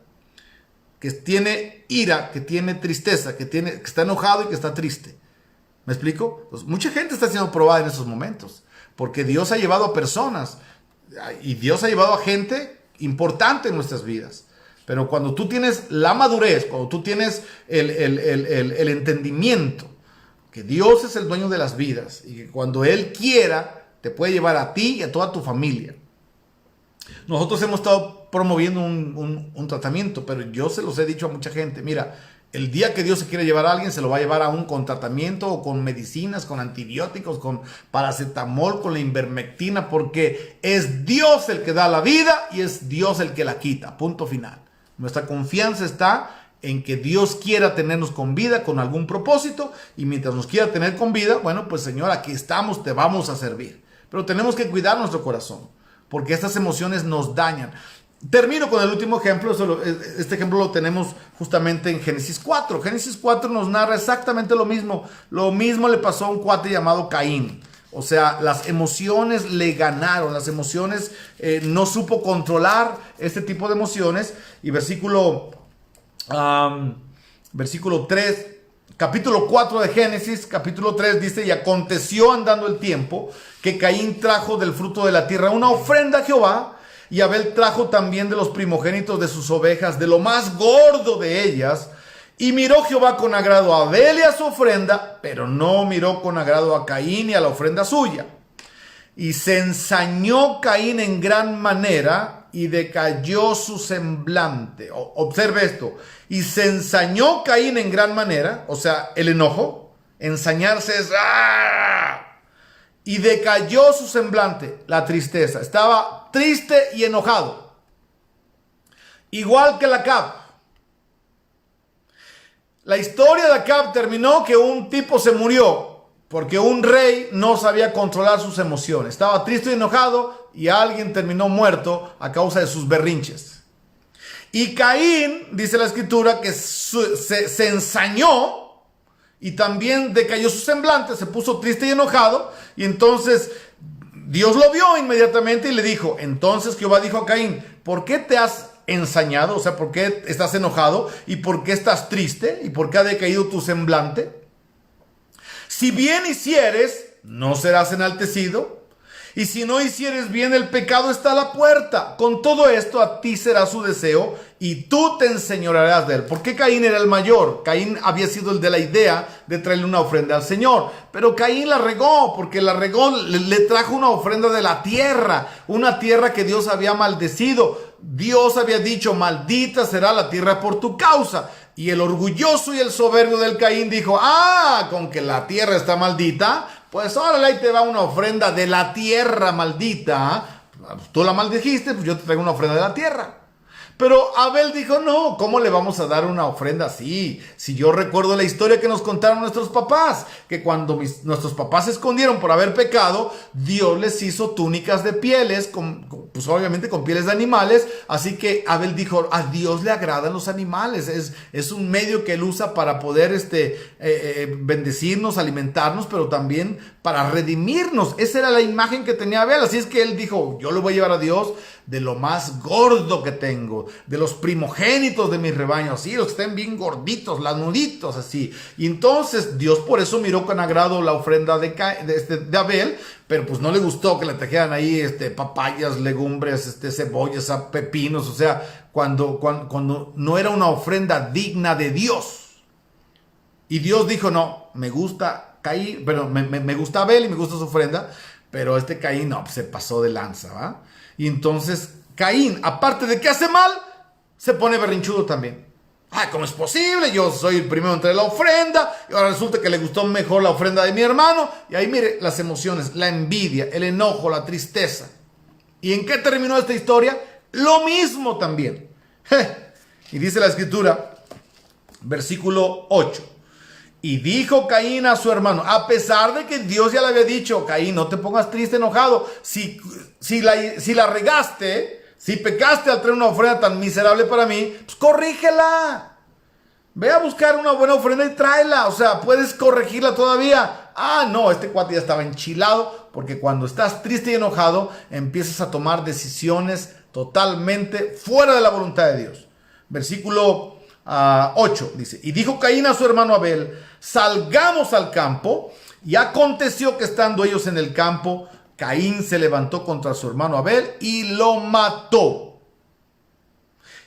que tiene ira, que tiene tristeza, que está enojado y que está triste. ¿Me explico? Pues mucha gente está siendo probada en esos momentos, porque Dios ha llevado a personas y Dios ha llevado a gente importante en nuestras vidas. Pero cuando tú tienes la madurez, cuando tú tienes el entendimiento que Dios es el dueño de las vidas, y que cuando Él quiera te puede llevar a ti y a toda tu familia. Nosotros hemos estado promoviendo un tratamiento, pero yo se los he dicho a mucha gente: mira, el día que Dios se quiere llevar a alguien, se lo va a llevar aún con tratamiento, o con medicinas, con antibióticos, con paracetamol, con la ivermectina, porque es Dios el que da la vida y es Dios el que la quita. Punto final. Nuestra confianza está en que Dios quiera tenernos con vida con algún propósito, y mientras nos quiera tener con vida, bueno, pues Señor, aquí estamos, te vamos a servir. Pero tenemos que cuidar nuestro corazón, porque estas emociones nos dañan. Termino con el último ejemplo. Este ejemplo lo tenemos justamente en Génesis 4. Génesis 4 nos narra exactamente lo mismo. Lo mismo le pasó a un cuate llamado Caín. O sea, las emociones le ganaron. Las emociones no supo controlar este tipo de emociones. Y versículo 3, capítulo 4 de Génesis, capítulo 3 dice: y aconteció andando el tiempo que Caín trajo del fruto de la tierra una ofrenda a Jehová. Y Abel trajo también de los primogénitos de sus ovejas, de lo más gordo de ellas. Y miró Jehová con agrado a Abel y a su ofrenda, pero no miró con agrado a Caín y a la ofrenda suya. Y se ensañó Caín en gran manera, y decayó su semblante. Observe esto. Y se ensañó Caín en gran manera, o sea, el enojo. Ensañarse es ¡ah! Y decayó su semblante, la tristeza. Estaba triste y enojado. Igual que Acab. La historia de Acab terminó que un tipo se murió porque un rey no sabía controlar sus emociones. Estaba triste y enojado, y alguien terminó muerto a causa de sus berrinches. Y Caín, dice la escritura, que se ensañó, y también decayó su semblante, se puso triste y enojado. Y entonces Dios lo vio inmediatamente y le dijo: entonces Jehová dijo a Caín: ¿por qué te has ensañado? O sea, ¿por qué estás enojado? ¿Y por qué estás triste? ¿Y por qué ha decaído tu semblante? Si bien hicieres, no serás enaltecido. Y si no hicieres bien, el pecado está a la puerta. Con todo esto, a ti será su deseo, y tú te enseñorearás de él. ¿Por qué Caín era el mayor? Caín había sido el de la idea de traerle una ofrenda al Señor. Pero Caín la regó, porque le trajo una ofrenda de la tierra. Una tierra que Dios había maldecido. Dios había dicho: maldita será la tierra por tu causa. Y el orgulloso y el soberbio del Caín dijo: con que la tierra está maldita, pues órale, ahí te va una ofrenda de la tierra maldita. Tú la maldijiste, pues yo te traigo una ofrenda de la tierra. Pero Abel dijo: no, ¿cómo le vamos a dar una ofrenda así? Si yo recuerdo la historia que nos contaron nuestros papás, que cuando nuestros papás se escondieron por haber pecado, Dios les hizo túnicas de pieles, pues obviamente con pieles de animales. Así que Abel dijo: a Dios le agradan los animales, es un medio que él usa para poder bendecirnos, alimentarnos, pero también para redimirnos. Esa era la imagen que tenía Abel. Así es que él dijo: yo le voy a llevar a Dios de lo más gordo que tengo, de los primogénitos de mis rebaños, así, los que estén bien gorditos, lanuditos, así. Y entonces Dios por eso miró con agrado la ofrenda de Abel, pero pues no le gustó que le trajeran ahí papayas, legumbres, cebollas, pepinos. O sea, cuando no era una ofrenda digna de Dios. Y Dios dijo: no, me gusta Caín, pero me gusta Abel y me gusta su ofrenda, Pero este Caín no, pues, se pasó de lanza, ¿va? Y entonces Caín, aparte de que hace mal, se pone berrinchudo también. Ah, ¿cómo es posible? Yo soy el primero entre la ofrenda y ahora resulta que le gustó mejor la ofrenda de mi hermano. Y ahí mire las emociones, la envidia, el enojo, la tristeza. ¿Y en qué terminó esta historia? Lo mismo también. Y dice la escritura, versículo 8. Y dijo Caín a su hermano, a pesar de que Dios ya le había dicho, Caín, no te pongas triste, enojado. Si la regaste, si pecaste al traer una ofrenda tan miserable para mí, pues corrígela. Ve a buscar una buena ofrenda y tráela. O sea, puedes corregirla todavía. Ah, no, este cuate ya estaba enchilado, porque cuando estás triste y enojado, empiezas a tomar decisiones totalmente fuera de la voluntad de Dios. Versículo 8 dice, y dijo Caín a su hermano Abel, salgamos al campo. Y aconteció que estando ellos en el campo, Caín se levantó contra su hermano Abel y lo mató.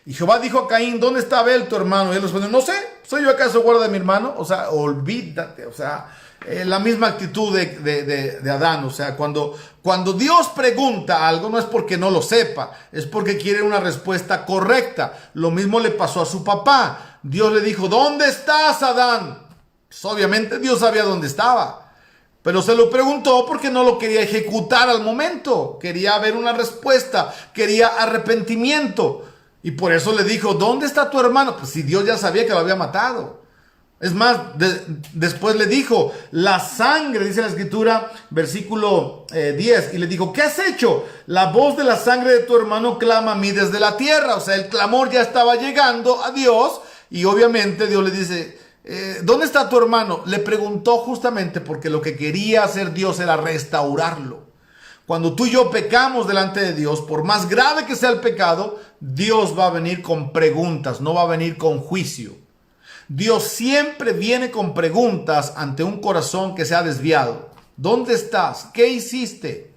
Y Jehová dijo a Caín, ¿dónde está Abel tu hermano? Y él respondió, no sé, ¿soy yo acaso guarda de mi hermano? O sea, olvídate, o sea, la misma actitud de Adán. O sea, cuando Dios pregunta algo, no es porque no lo sepa, es porque quiere una respuesta correcta. Lo mismo le pasó a su papá. Dios le dijo, ¿dónde estás, Adán? Pues obviamente Dios sabía dónde estaba, pero se lo preguntó porque no lo quería ejecutar al momento. Quería ver una respuesta, quería arrepentimiento. Y por eso le dijo, ¿dónde está tu hermano? Pues si Dios ya sabía que lo había matado. Es más, después le dijo, la sangre, dice la escritura, versículo 10, y le dijo, ¿qué has hecho? La voz de la sangre de tu hermano clama a mí desde la tierra. O sea, el clamor ya estaba llegando a Dios, y obviamente Dios le dice, ¿dónde está tu hermano? Le preguntó justamente porque lo que quería hacer Dios era restaurarlo. Cuando tú y yo pecamos delante de Dios, por más grave que sea el pecado, Dios va a venir con preguntas, no va a venir con juicio. Dios siempre viene con preguntas ante un corazón que se ha desviado. ¿Dónde estás? ¿Qué hiciste?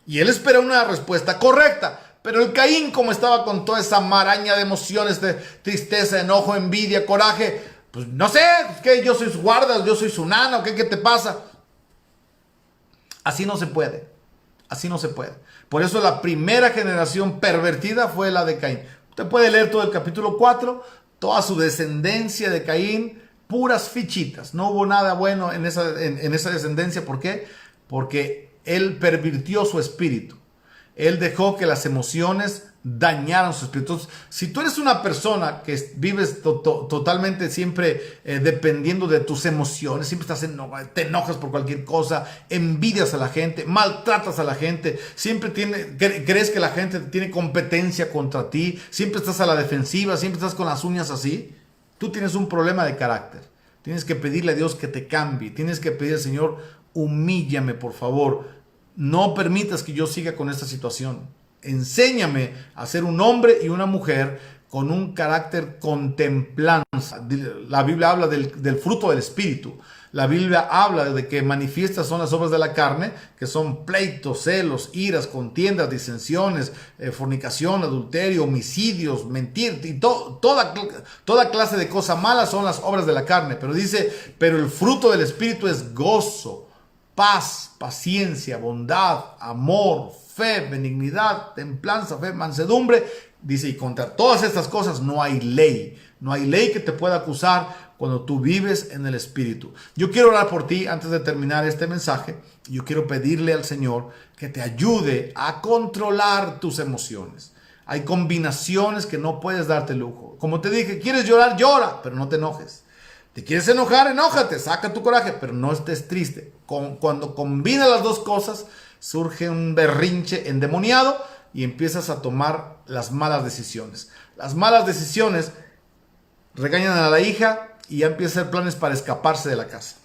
Y él espera una respuesta correcta. Pero el Caín, como estaba con toda esa maraña de emociones, de tristeza, enojo, envidia, coraje, pues no sé, que yo soy su guarda, yo soy su nana, ¿qué te pasa? Así no se puede. Así no se puede. Por eso la primera generación pervertida fue la de Caín. Usted puede leer todo el capítulo 4, toda su descendencia de Caín, puras fichitas. No hubo nada bueno en esa descendencia. ¿Por qué? Porque él pervirtió su espíritu. Él dejó que las emociones dañaran su espíritu. Entonces, si tú eres una persona que vives totalmente siempre dependiendo de tus emociones, siempre te enojas por cualquier cosa, envidias a la gente, maltratas a la gente, siempre crees que la gente tiene competencia contra ti, siempre estás a la defensiva, siempre estás con las uñas así, tú tienes un problema de carácter. Tienes que pedirle a Dios que te cambie, tienes que pedir al Señor, humíllame por favor, no permitas que yo siga con esta situación. Enséñame a ser un hombre y una mujer con un carácter contemplanza. La Biblia habla del fruto del Espíritu. La Biblia habla de que manifiestas son las obras de la carne, que son pleitos, celos, iras, contiendas, disensiones, fornicación, adulterio, homicidios, mentir, y toda clase de cosas malas son las obras de la carne. Pero dice, pero el fruto del Espíritu es gozo, paz, paciencia, bondad, amor, fe, benignidad, templanza, fe, mansedumbre. Dice, y contra todas estas cosas no hay ley. No hay ley que te pueda acusar cuando tú vives en el Espíritu. Yo quiero orar por ti antes de terminar este mensaje. Yo quiero pedirle al Señor que te ayude a controlar tus emociones. Hay combinaciones que no puedes darte lujo. Como te dije, quieres llorar, llora, pero no te enojes. Te quieres enojar, enójate, saca tu coraje, pero no estés triste. Cuando combinas las dos cosas, surge un berrinche endemoniado y empiezas a tomar las malas decisiones. Las malas decisiones regañan a la hija y ya empieza a hacer planes para escaparse de la casa.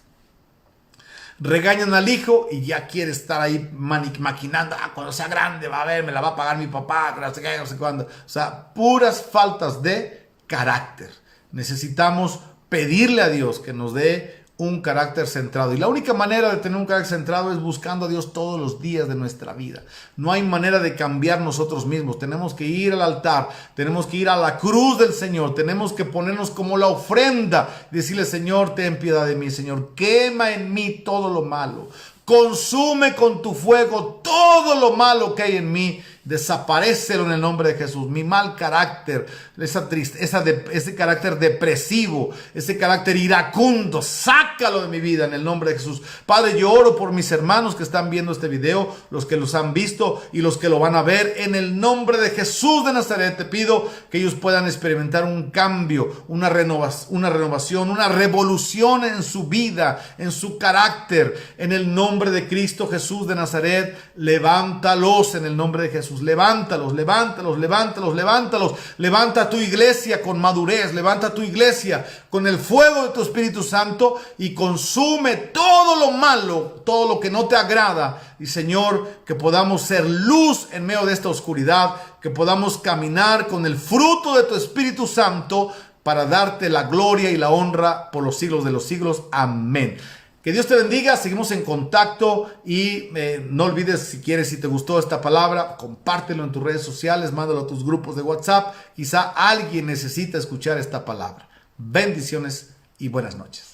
Regañan al hijo y ya quiere estar ahí maquinando. Cuando sea grande va a ver, me la va a pagar mi papá, no sé qué, no sé cuándo. O sea, puras faltas de carácter. Necesitamos pedirle a Dios que nos dé un carácter centrado. Y la única manera de tener un carácter centrado es buscando a Dios todos los días de nuestra vida. No hay manera de cambiar nosotros mismos. Tenemos que ir al altar, tenemos que ir a la cruz del Señor, tenemos que ponernos como la ofrenda, decirle, Señor, ten piedad de mí, Señor, quema en mí todo lo malo, Consume con tu fuego todo lo malo que hay en mí. Desaparécelo en el nombre de Jesús. Mi mal carácter, esa tristeza, ese carácter depresivo, ese carácter iracundo, sácalo de mi vida en el nombre de Jesús. Padre, yo oro por mis hermanos que están viendo este video, los que los han visto y los que lo van a ver. En el nombre de Jesús de Nazaret te pido que ellos puedan experimentar un cambio, una renovación, una revolución en su vida, en su carácter. En el nombre de Cristo Jesús de Nazaret, levántalos en el nombre de Jesús. Levántalos, levántalos, levántalos, levántalos. Levanta tu iglesia con madurez. Levanta tu iglesia con el fuego de tu Espíritu Santo y consume todo lo malo, todo lo que no te agrada. Y Señor, que podamos ser luz en medio de esta oscuridad, que podamos caminar con el fruto de tu Espíritu Santo para darte la gloria y la honra por los siglos de los siglos. Amén. Que Dios te bendiga, seguimos en contacto y no olvides, si quieres, si te gustó esta palabra, compártelo en tus redes sociales, mándalo a tus grupos de WhatsApp. Quizá alguien necesita escuchar esta palabra. Bendiciones y buenas noches.